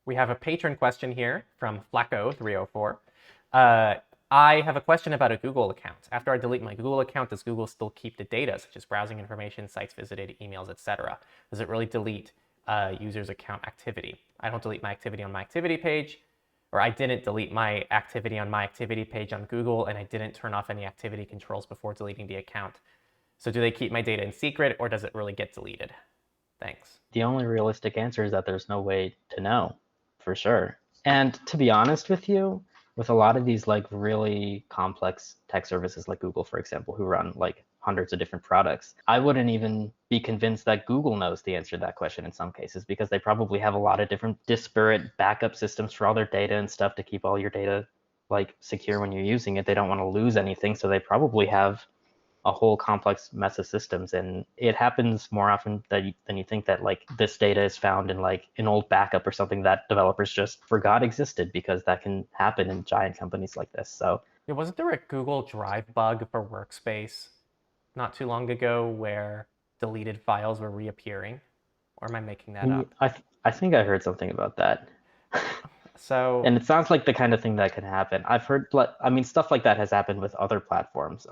We have a patron question here from Flacco304. I have a question about a Google account. After I delete my Google account, does Google still keep the data, such as browsing information, sites visited, emails, etc.? Does it really delete users' account activity? I don't delete my activity on my activity page, or I didn't delete my activity on my activity page on Google, and I didn't turn off any activity controls before deleting the account. So do they keep my data in secret, or does it really get deleted? Thanks. The only realistic answer is that there's no way to know for sure. And to be honest with you, with a lot of these like really complex tech services like Google, for example, who run like hundreds of different products, I wouldn't even be convinced that Google knows the answer to that question in some cases, because they probably have a lot of different disparate backup systems for all their data and stuff to keep all your data like secure when you're using it. They don't want to lose anything, so they probably have a whole complex mess of systems, and it happens more often than you think that like this data is found in like an old backup or something that developers just forgot existed, because that can happen in giant companies like this. So Yeah, wasn't there a Google Drive bug for Workspace not too long ago where deleted files were reappearing? Or am I making that up? I think I heard something about that. So And it sounds like the kind of thing that can happen. I've heard, I mean, stuff like that has happened with other platforms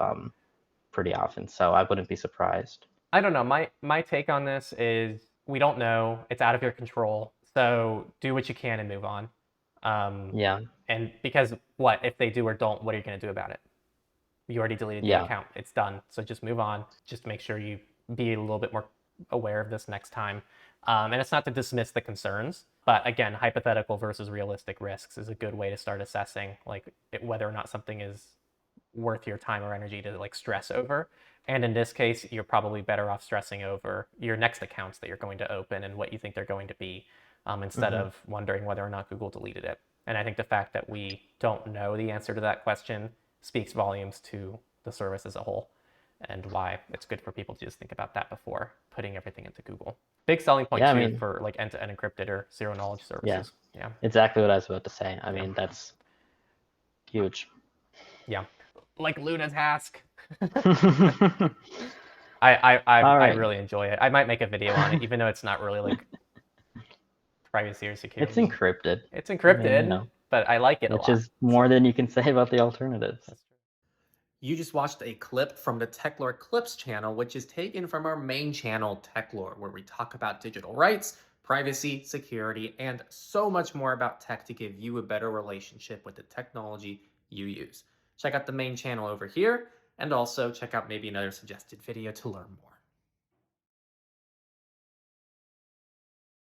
pretty often, so I wouldn't be surprised. I don't know. My take on this is we don't know. It's out of your control. So do what you can and move on. Um, Yeah, and because what if they do or don't? What are you going to do about it? You already deleted the yeah. account. It's done. So just move on. Just make sure you be a little bit more aware of this next time. And it's not to dismiss the concerns, but again, hypothetical versus realistic risks is a good way to start assessing like whether or not something is worth your time or energy to like stress over. And in this case, you're probably better off stressing over your next accounts that you're going to open and what you think they're going to be, instead Hmm. of wondering whether or not Google deleted it. And I think the fact that we don't know the answer to that question speaks volumes to the service as a whole, and why it's good for people to just think about that before putting everything into Google. Big selling point Yeah, I too mean, for like end-to-end encrypted or zero knowledge yeah, services. Yeah, exactly what I was about to say. I yeah, mean, that's huge. yeah. Like Luna's Hask. All I right. really enjoy it. I might make a video on it, even though it's not really like privacy or It's security. encrypted. It's I mean, encrypted, but I like it a which lot. is more than you can say about the alternatives. That's true. You just watched a clip from the Techlore Clips channel, which is taken from our main channel, Techlore, where we talk about digital rights, privacy, security, and so much more about tech to give you a better relationship with the technology you use. Check out the main channel over here, and also check out maybe another suggested video to learn more.